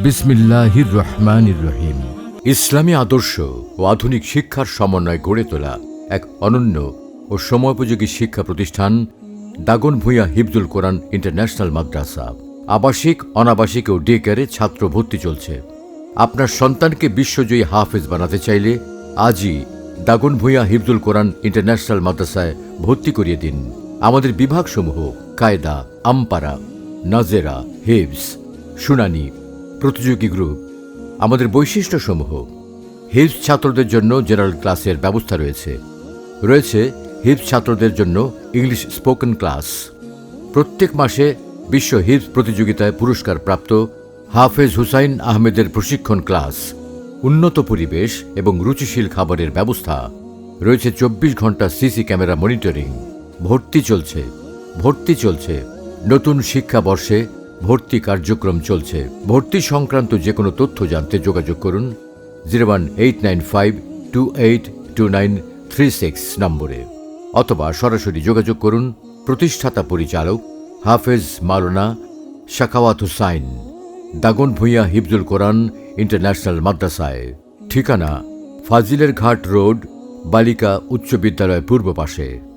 বিসমিল্লাহির রহমানির রহিম। ইসলামী আদর্শ ও আধুনিক শিক্ষার সমন্বয় গড়ে তোলা এক অনন্য ও সময়োপযোগী শিক্ষা প্রতিষ্ঠান দাগনভূঞা হিফজুল কোরআন ইন্টারন্যাশনাল মাদ্রাসা। আবাসিক, অনাবাসিক ও ডে কেয়ারে ছাত্র ভর্তি চলছে। আপনার সন্তানকে বিশ্বজয়ী হাফেজ বানাতে চাইলে আজই দাগনভূঞা হিফজুল কোরআন ইন্টারন্যাশনাল মাদ্রাসায় ভর্তি করিয়ে দিন। আমাদের বিভাগসমূহ কায়দা, আমপারা, নাজেরা, হিফজ, শুনানি, প্রতিযোগী গ্রুপ। আমাদের বৈশিষ্ট্যসমূহ: হিফজ ছাত্রদের জন্য জেনারেল ক্লাসের ব্যবস্থা রয়েছে হিফজ ছাত্রদের জন্য ইংলিশ স্পোকেন ক্লাস। প্রত্যেক মাসে বিশ্ব হিফজ প্রতিযোগিতায় পুরস্কার প্রাপ্ত হাফেজ হুসাইন আহমেদের প্রশিক্ষণ ক্লাস। উন্নত পরিবেশ এবং রুচিশীল খাবারের ব্যবস্থা রয়েছে। 24 ঘন্টা সিসি ক্যামেরা মনিটরিং। ভর্তি চলছে। নতুন শিক্ষাবর্ষে ভর্তি কার্যক্রম চলছে। ভর্তি সংক্রান্ত যে কোনো তথ্য জানতে যোগাযোগ করুন 01852829336 নম্বরে, অথবা সরাসরি যোগাযোগ করুন প্রতিষ্ঠাতা পরিচালক হাফেজ মাওলানা শাখাওয়াত হুসাইন, দাগনভূঞা হিফজুল কোরআন ইন্টারন্যাশনাল মাদ্রাসায়। ঠিকানা: ফাজিলের ঘাট রোড, বালিকা উচ্চ বিদ্যালয় পূর্ব পাশে।